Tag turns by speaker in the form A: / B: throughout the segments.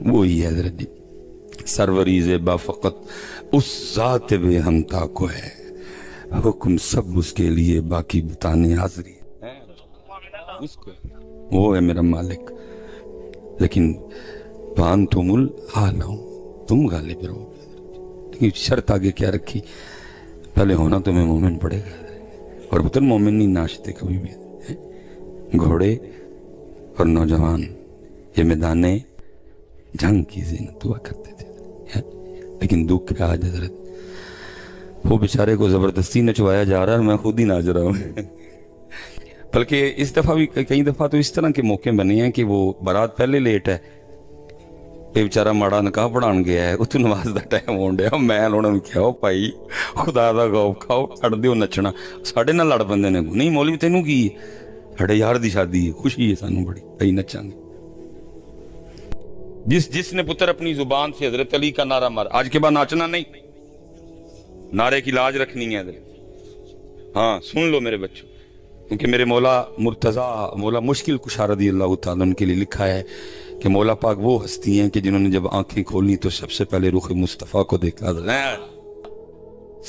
A: وہی ہے حضرت جی، سروری زیبا فقط اس ذات بے ہمتا کو ہے، حکم سب اس کے لیے، باقی بتانے حاضری اس کو، وہ ہے میرا مالک۔ لیکن وانتم العالون، تم غالب رہو گے۔ لیکن شرط آگے کیا رکھی؟ پہلے ہونا تمہیں مومن پڑے گا، اور پتر مومن نہیں ناشتے کبھی بھی۔ گھوڑے اور نوجوان یہ میدان جنگ کی زینت ہوا کرتے تھے، لیکن دکھ ہے آج حضرت وہ بیچارے کو زبردستی نچوایا جا رہا ہے، میں خود ہی ناچ رہا ہوں۔ بلکہ اس دفعہ بھی کئی دفعہ تو اس طرح کے موقع بنے ہیں کہ وہ بارات پہلے لیٹ ہے، یہ بیچارہ ماڑا نکاح پڑھان گیا ہے، اتو نماز دا ٹائم ہون ڈیا، میں انہوں نے کہا بھائی خدا دا خوف کھاؤ، چھڑ دیو نچنا، ساڑھے نہ لڑ بندے نے نہیں مولوی تینوں کی ساڑھے یار دی شادی ہے، خوشی ہے سانوں بڑی، کئی نچاں گے۔ جس نے پتر اپنی زبان سے حضرت علی کا نعرہ مارا، آج کے بعد ناچنا نہیں، نعرے کی لاج رکھنی ہے حضرت۔ ہاں سن لو میرے بچوں، کیونکہ میرے مولا مرتضیٰ مولا مشکل کشا رضی اللہ تعالیٰ ان کے لیے لکھا ہے کہ مولا پاک وہ ہستی ہیں کہ جنہوں نے جب آنکھیں کھولنی تو سب سے پہلے رخ مصطفیٰ کو دیکھا،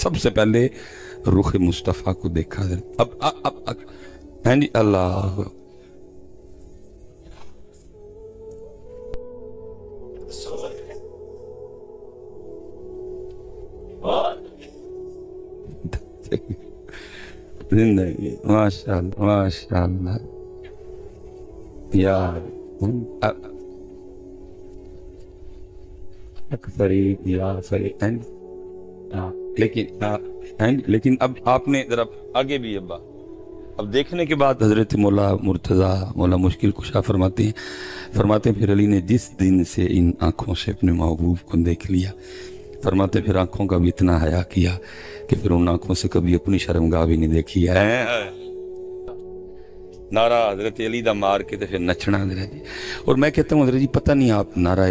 A: سب سے پہلے رخ مصطفیٰ کو دیکھا۔ اب ہیں جی اللہ زندگی ماشاءاللہ ماشاءاللہ یار لیکن اب آپ نے ذرا آگے بھی اب دیکھنے کے بعد حضرت مولا مرتضیٰ مولا مشکل کشا فرماتے ہیں پھر علی نے جس دن سے ان آنکھوں سے اپنے محبوب کو دیکھ لیا، فرماتے پھر آنکھوں کا بھی اتنا حیا کیا کہ پھر ان آنکھوں سے کبھی اپنی شرمگاہ بھی نہیں دیکھی ہے۔ نعرہ حضرت علی دا مار کے پھر نچنا حضرت جی۔ اور میں کہتا ہوں حضرت جی پتہ نہیں آپ نعرہ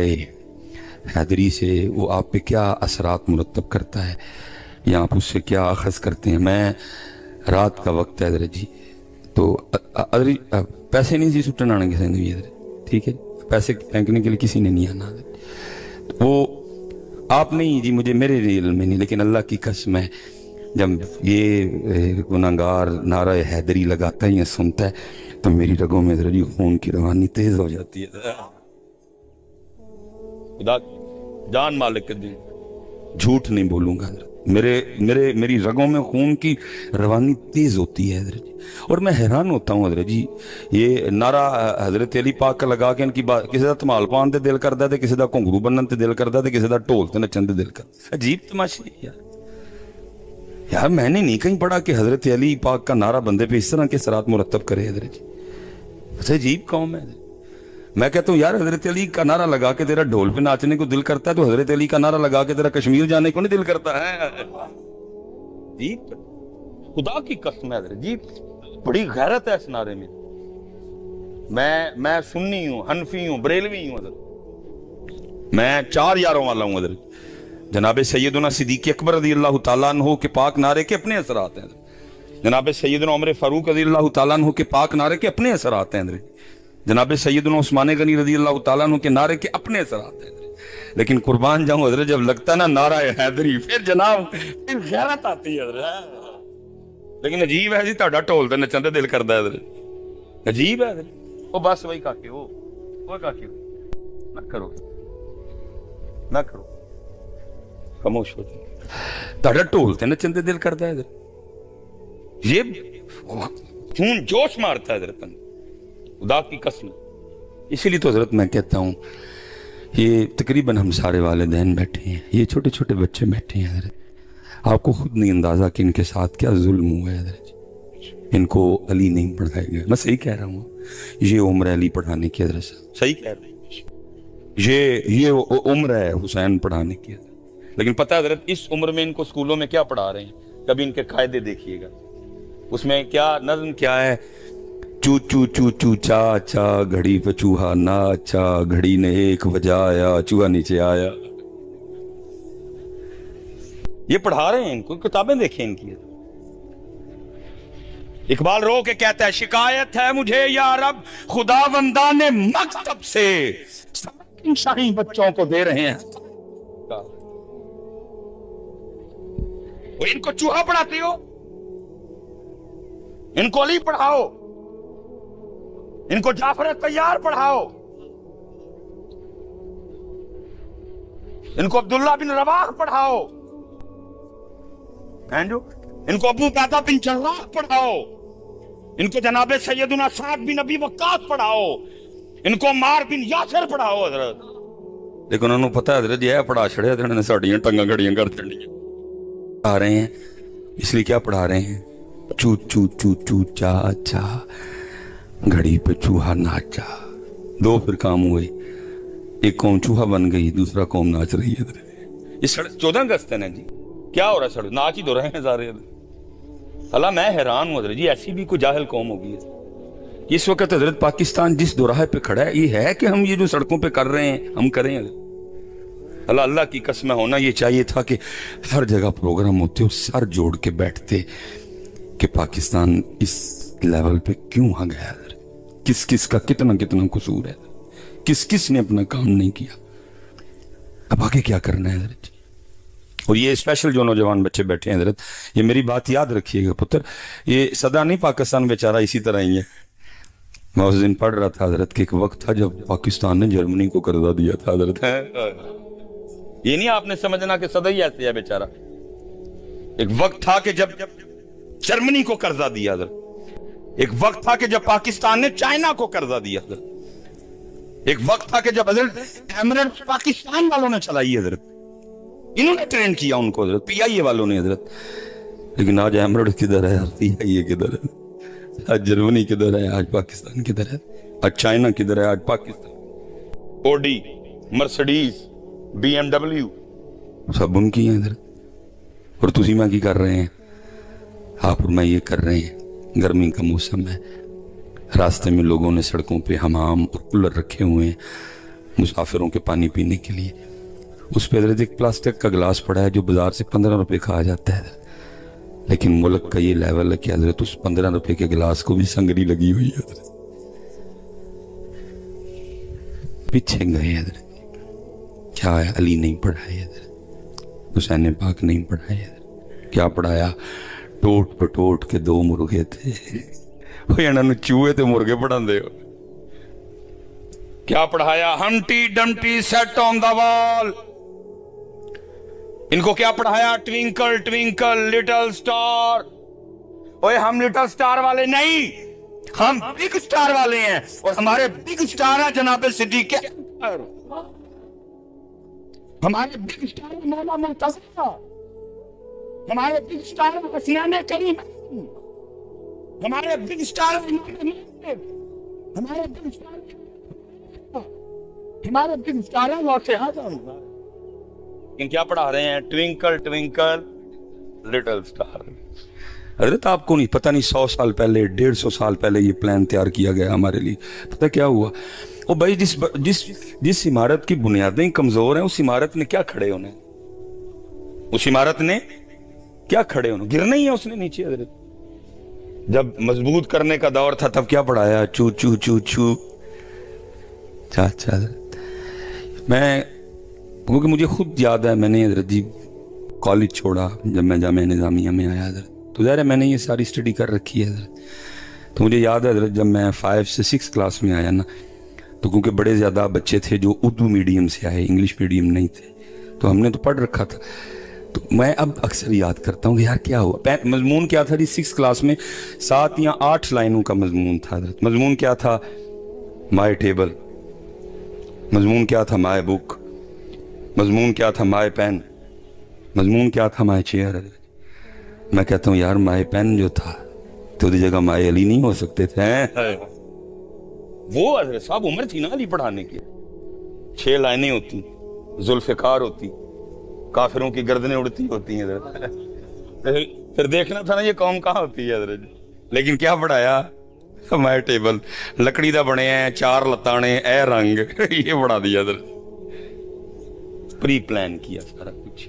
A: حیدری سے وہ آپ پہ کیا اثرات مرتب کرتا ہے، یا آپ اس سے کیا اخذ کرتے ہیں۔ میں رات کا وقت ہے حضرت جی، تو پیسے نہیں سی سٹن آنے کے بھی حضرت، ٹھیک ہے، پیسے پھینکنے کے لیے کسی نے نہیں آنا حضرت، وہ آپ نہیں جی، مجھے میرے علم میں نہیں، لیکن اللہ کی قسم ہے جب یہ گناہگار نعرہ حیدری لگاتا ہے یا سنتا ہے تو میری رگوں میں حضرت جی خون کی روانی تیز ہو جاتی ہے۔ خدا جان مالک دین جھوٹ نہیں بولوں گا حضرت، میری رگوں میں خون کی روانی تیز ہوتی ہے حضرت جی، اور میں حیران ہوتا ہوں حضرت جی، یہ نعرہ حضرت علی پاک کا لگا کے ان کی بات، کسی دا تمال پان تے دل کردا تے کسی دا گھنگرو بنن تے دل کردا تے کسی دا ڈھول تے نچن تے دل کردا، عجیب تماشے یار میں نے نہیں کہیں پڑھا کہ حضرت علی پاک کا نعرہ بندے پہ اس طرح کے اثرات مرتب کرے حضرت جی، بس عجیب قوم ہے۔ میں کہتا ہوں یار حضرت علی کا نعرہ لگا کے تیرا ڈھول پہ ناچنے کو دل کرتا ہے تو حضرت علی کا نعرہ لگا کے تیرا کشمیر جانے کو نہیں دل کرتا ہے؟ جی خدا کی قسم ہے حضرت جی، بڑی غیرت ہے اس نعرے میں۔ میں سنی ہوں، حنفی ہوں، بریلوی ہوں حضرت، میں 4 یاروں والا ہوں حضرت۔ جناب سیدنا صدیق اکبر رضی اللہ تعالیٰ عنہ کے پاک نعرے کے اپنے اثرات ہیں، جناب سیدنا عمر فاروق رضی اللہ تعالیٰ عنہ کے پاک نعرے کے اپنے اثرات ہیں حضرت، جناب سیدنا عثمان غنی رضی اللہ تعالیٰ عنہ کے نعرے کے اپنے اثرات ہیں، لیکن قربان جاؤں حضرت جب لگتا ہے نا نعرہ حیدری پھر جناب پھر غیرت آتی ہے حضرت۔ لیکن عجیب ہے جی تہاڈا ڈھول تے نچن تے دل کردا ہے حضرت، عجیب ہے حضرت۔ او بس وہی کاکے وہ کاکے نہ کرو خاموش ہو جائے، تہاڈا ڈھول تے نچن تے دل کردا ہے حضرت، یہ خون جوش مارتا ہے حضرت خدا کی قسم۔ اسی لیے تو حضرت میں کہتا ہوں یہ تقریباً ہم سارے والدین بیٹھے ہیں، یہ چھوٹے چھوٹے بچے بیٹھے ہیں حضرت، آپ کو خود نہیں اندازہ کہ ان کے ساتھ کیا ظلم ہوا ہے حضرت، ان کو علی نہیں پڑھائے گئے، میں صحیح کہہ رہا ہوں، یہ عمر علی پڑھانے کی حضرت صحیح کہہ رہے ہیں، یہ عمر ہے حسین پڑھانے کی حضرت، لیکن پتہ ہے حضرت اس عمر میں ان کو اسکولوں میں کیا پڑھا رہے ہیں، کبھی ان کے قاعدے دیکھیے گا، اس میں کیا نظم کیا ہے، چو چو چو چو چا چا گھڑی پہ چوہا ناچا، گھڑی نے ایک بجایا چوہا نیچے آیا، یہ پڑھا رہے ہیں ان کو، کتابیں دیکھیں ان کی، اقبال رو کے کہتا ہے شکایت ہے مجھے یا رب خداوندان مکتب سے شاہی بچوں کو دے رہے ہیں. وہ ان کو چوہا پڑھاتے ہو, ان کو علی پڑھاؤ, ان کو جعفر طیار پڑھاؤ, ان کو عبداللہ بن رواح پڑھاؤ, ان کو ابو عبیدہ بن جراح پڑھاؤ, ان کو جناب سیدنا سعد بن ابی وقاص پڑھاؤ, ان کو عمار بن یاسر پڑھاؤ حضرت. لیکن انہوں پتہ ہے حضرت یہ پڑھا چھڑے حضرت نے ساڑیاں ٹنگاں گھڑیاں کر چڑھنیاں پڑھا رہے ہیں. اس لیے کیا پڑھا رہے ہیں؟ چو چو چو چو چا چا گھڑی پہ چوہا ناچا. دو پھر کام ہوئے, ایک قوم چوہا بن گئی, دوسرا قوم ناچ رہی ہے. یہ سڑک 14 اگست ہے نا جی, کیا ہو رہا ہے سڑک ناچ ہی تو رہے ہیں سارے. اللہ میں حیران ہوں حضرت جی, ایسی بھی کوئی جاہل قوم ہوگی. اس وقت حضرت پاکستان جس دوراہے پہ کھڑا ہے یہ ہے کہ ہم یہ جو سڑکوں پہ کر رہے ہیں ہم کریں. اللہ کی قسم ہونا یہ چاہیے تھا کہ ہر جگہ پروگرام ہوتے اور سر جوڑ کے بیٹھتے کہ پاکستان اس لیول پہ کیوں آ گیا ہے, کس کس کا کتنا قصور ہے, کس نے اپنا کام نہیں کیا, اب آگے کیا کرنا ہے حضرت. اور یہ اسپیشل جو نوجوان بچے بیٹھے ہیں حضرت, یہ میری بات یاد رکھیے گا پتر, یہ سدا نہیں پاکستان بیچارہ اسی طرح ہی ہے. میں اس دن پڑھ رہا تھا حضرت کہ ایک وقت تھا جب پاکستان نے جرمنی کو قرضہ دیا تھا حضرت. یہ نہیں آپ نے سمجھنا کہ سدا ہی ایسے ہے بیچارہ. ایک وقت تھا کہ جب جرمنی کو قرضہ دیا حضرت, ایک وقت تھا کہ جب پاکستان نے چائنا کو قرضہ دیا حضرت, ایک وقت تھا کہ جب حضرت ایمریٹس پاکستان والوں نے چلائی حضرت, انہوں نے ٹرین کیا ان کو حضرت, پی آئی اے والوں نے حضرت. لیکن آج ایمریٹس کدھر ہے, پی آئی اے کدھر ہے, آج جرمنی کدھر ہے, آج پاکستان کدھر ہے, آج چائنا کدھر ہے, آج پاکستان. اوڈی, مرسڈیز, بی ایم ڈبلیو سب ان کی ہیں حضرت. اور تسی میں کی کر رہے ہیں, آپ اور میں یہ کر رہے ہیں. گرمی کا موسم ہے, راستے میں لوگوں نے سڑکوں پہ حمام اور کولر رکھے ہوئے ہیں مسافروں کے پانی پینے کے لیے. اس پہ حضرت ایک پلاسٹک کا گلاس پڑا ہے جو بازار سے 15 روپے کھا جاتا ہے, لیکن ملک کا یہ لیول ہے کہ حضرت اس 15 روپے کے گلاس کو بھی سنگری لگی ہوئی ہے حضرت. پیچھے گئے حضرت, کیا ہے علی نہیں پڑھائے حضرت, حسین پاک نہیں پڑھائے حضرت, کیا پڑھایا؟ ٹوٹ پٹوٹ کے 2 مرغے تھے, وہ انہوں چوہے تے مرغے پڑھا دے ہو. کیا پڑھایا؟ ہمٹی ڈمٹی سیٹ آن دا وال. ان کو کیا پڑھایا؟ Twinkle twinkle little star. اوے ہم لٹل سٹار والے نہیں, ہم بگ سٹار والے ہیں, اور ہمارے بگ سٹار ہیں جناب صدیق اکبر, ہمارے بگ سٹار مولا مرتضیٰ, ہمارے بگ سٹار حسنین کریم, ہمارے بگ سٹار ہمارے بگ سٹار ہمارے بگ سٹار ہیں واقع اعظم. لیکن کیا پڑھا رہے ہیں؟ Twinkle twinkle little star. حضرت آپ کو نہیں پتہ, نہیں 100 سال پہلے 150 سال پہلے یہ پلان تیار کیا گیا ہمارے لیے. پتہ کیا ہوا؟ او بھائی جس عمارت کی بنیادیں کمزور ہیں اس عمارت نے کیا کھڑے ہونے, اس عمارت نے کیا کھڑے ہونے, گرنا ہی ہے اس نے نیچے. حضرت جب مضبوط کرنے کا دور تھا تب کیا پڑھایا؟ چو چو چو چو چا چا. میں کیونکہ مجھے خود یاد ہے, میں نے حضرت جی کالج چھوڑا جب میں جامعہ نظامیہ میں آیا حضرت, تو ظاہر ہے میں نے یہ ساری اسٹڈی کر رکھی ہے حضرت. تو مجھے یاد ہے حضرت جب میں 5 سے 6 کلاس میں آیا نا, تو کیونکہ بڑے زیادہ بچے تھے جو اردو میڈیم سے آئے, انگلش میڈیم نہیں تھے, تو ہم نے تو پڑھ رکھا تھا. تو میں اب اکثر یاد کرتا ہوں کہ یار کیا ہوا, مضمون کیا تھا جی 6 کلاس میں 7 یا 8 لائنوں کا مضمون تھا حضرت. مضمون کیا تھا؟ مائی ٹیبل. مضمون کیا تھا؟ مائی بک. مضمون کیا تھا؟ مائی پین. مضمون کیا تھا؟ My chair. میں کہتا ہوں یار مائی پین جو تھا تو دی جگہ مائی علی نہیں ہو سکتے تھے؟ وہ حضرت صاحب عمر تھی نا علی پڑھانے کی. 6 لائنیں ہوتی, ذوالفقار ہوتی, کافروں کی گردنیں اڑتی ہوتی ہیں حضرت. پھر دیکھنا تھا نا یہ قوم کہاں ہوتی ہے حضرت. لیکن کیا پڑھایا؟ مائی ٹیبل. لکڑی دا بنے ہیں 4 لتانے اے رنگ, یہ بڑھا دیا حضرت. پری پلان کیا سارا کچھ.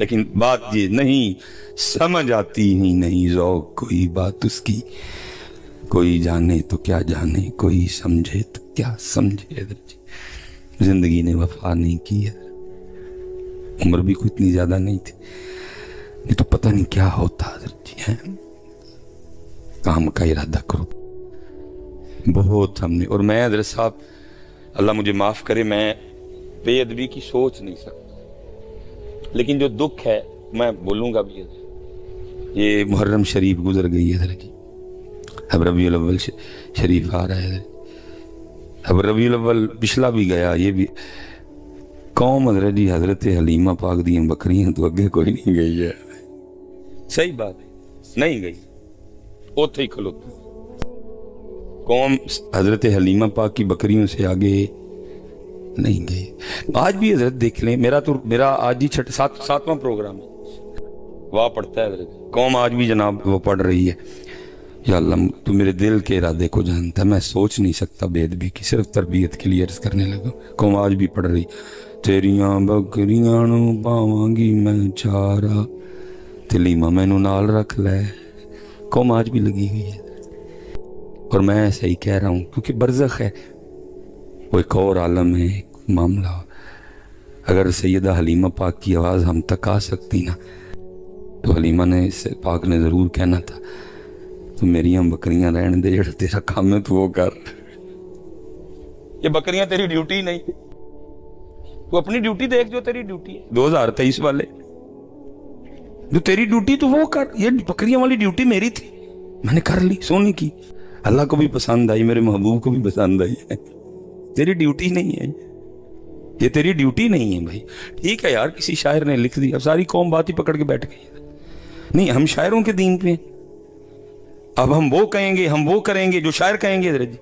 A: لیکن بات یہ نہیں سمجھ آتی ہی نہیں ذوق کوئی بات اس کی، کوئی جانے تو کیا جانے، کوئی سمجھے تو کیا سمجھے. زندگی نے وفا نہیں کی ہے، عمر بھی کوئی اتنی زیادہ نہیں تھی، نہیں تو پتہ نہیں کیا ہوتا حضرت جی. ہیں کام کا ارادہ کرو. بہت ہم نے، اور میں حضرت صاحب اللہ مجھے معاف کرے، میں بے ادبی کی سوچ نہیں سکتا، لیکن جو دکھ ہے میں بولوں گا بھی. یہ محرم شریف گزر گئی ہے حضرت جی، اب ربیع الاول شریف آ رہا ہے حضرت. اب ربیع الاول پچھلا بھی گیا، یہ بھی قوم حضرت جی حضرت حلیمہ پاک دی بکریاں تو اگے کوئی نہیں گئی ہے. صحیح بات ہے، نہیں گئی، اوتھے ہی کھلوتے. قوم حضرت حلیمہ پاک کی بکریوں سے آگے نہیں گئی. آج بھی حضرت دیکھ لیں، میرا آج ہی ساتواں پروگرام ہے، وہاں پڑھتا ہے حضرت. قوم آج بھی جناب وہ پڑھ رہی ہے. یا اللہ تو میرے دل کے ارادے کو جانتا ہے، میں سوچ نہیں سکتا بے ادبی کی، صرف تربیت کے لیے عرض کرنے لگا. قوم آج بھی پڑھ رہی، تیریاں بکریاں نو پاواں گی میں چارا، تلیمہ مینوں نال رکھ لے. قوم آج بھی لگی ہوئی ہے، اور میں ایسا ہی کہہ رہا ہوں کیونکہ برزخ ہے، وہ ایک اور عالم ہے، ایک معاملہ. اگر سیدہ حلیمہ پاک کی آواز ہم تک آ سکتی نا تو حلیمہ نے پاک نے ضرور کہنا تھا تو میریاں بکریاں رہن دے، جڑا تیرا کام ہے تو وہ کر. یہ بکریاں تیری ڈیوٹی نہیں، تو اپنی ڈیوٹی دیکھ جو تیری ڈیوٹی ہے 2023 والے، جو تیری ڈیوٹی تو وہ کر. یہ بکریاں والی ڈیوٹی میری تھی، میں نے کر لی، سونی کی. اللہ کو بھی پسند آئی، میرے محبوب کو بھی پسند آئی ہے. تیری ڈیوٹی نہیں ہے یہ، تیری ڈیوٹی نہیں ہے بھائی. ٹھیک ہے یار، کسی شاعر نے لکھ دی، اب ساری قوم بات ہی پکڑ کے بیٹھ گئی. نہیں، ہم شاعروں کے دین پہ، اب ہم وہ کہیں گے، ہم وہ کریں گے جو شاعر کہیں گے حضرت جی.